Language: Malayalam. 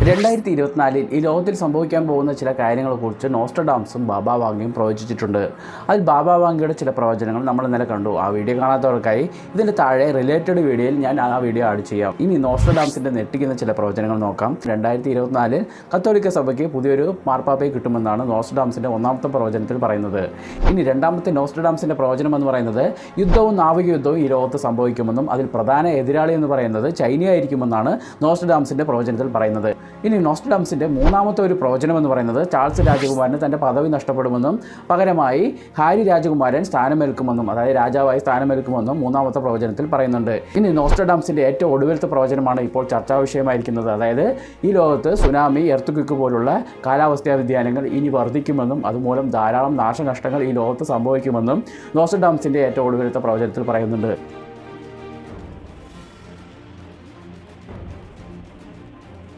2024 ഈ ലോകത്തിൽ സംഭവിക്കാൻ പോകുന്ന ചില കാര്യങ്ങളെക്കുറിച്ച് നോസ്ട്രഡാംസും ബാബ വാങ്കയും പ്രവചിച്ചിട്ടുണ്ട്. അതിൽ ബാബ വാങ്കയുടെ ചില പ്രവചനങ്ങൾ നമ്മൾ ഇന്നലെ കണ്ടു. ആ വീഡിയോ കാണാത്തവർക്കായി ഇതിൻ്റെ താഴെ റിലേറ്റഡ് വീഡിയോയിൽ ഞാൻ ആ വീഡിയോ ആഡ് ചെയ്യാം. ഇനി നോസ്ട്രഡാംസിൻ്റെ ഞെട്ടിക്കുന്ന ചില പ്രവചനങ്ങൾ നോക്കാം. 2024 കത്തോലിക്ക സഭയ്ക്ക് പുതിയൊരു മാർപ്പാപ്പയെ കിട്ടുമെന്നാണ് നോസ്ട്രഡാംസിൻ്റെ ഒന്നാമത്തെ പ്രവചനത്തിൽ പറയുന്നത്. ഇനി രണ്ടാമത്തെ നോസ്ട്രഡാംസിൻ്റെ പ്രവചനം എന്ന് പറയുന്നത് യുദ്ധവും നാവിക യുദ്ധവും ഈ ലോകത്ത് സംഭവിക്കുമെന്നും അതിൽ പ്രധാന എതിരാളി എന്ന് പറയുന്നത് ചൈനയായിരിക്കുമെന്നാണ് നോസ്ട്രഡാംസിൻ്റെ പ്രവചനത്തിൽ പറയുന്നത്. ഇനി നോസ്ട്രഡാംസിൻ്റെ മൂന്നാമത്തെ ഒരു പ്രവചനം എന്ന് പറയുന്നത് ചാൾസ് രാജകുമാരന് തൻ്റെ പദവി നഷ്ടപ്പെടുമെന്നും പകരമായി ഹാരി രാജകുമാരൻ സ്ഥാനമേൽക്കുമെന്നും, അതായത് രാജാവായി സ്ഥാനമേൽക്കുമെന്നും മൂന്നാമത്തെ പ്രവചനത്തിൽ പറയുന്നുണ്ട്. ഇനി നോസ്ട്രഡാംസിൻ്റെ ഏറ്റവും ഒടുവിലത്തെ പ്രവചനമാണ് ഇപ്പോൾ ചർച്ചാ വിഷയമായിരിക്കുന്നത്. അതായത് ഈ ലോകത്ത് സുനാമി, എർത്തുക്വിക്ക് പോലുള്ള കാലാവസ്ഥാ വ്യതിയാനങ്ങൾ ഇനി വർദ്ധിക്കുമെന്നും അതുമൂലം ധാരാളം നാശനഷ്ടങ്ങൾ ഈ ലോകത്ത് സംഭവിക്കുമെന്നും നോസ്ട്രഡാംസിൻ്റെ ഏറ്റവും ഒടുവിലത്തെ പ്രവചനത്തിൽ പറയുന്നുണ്ട്.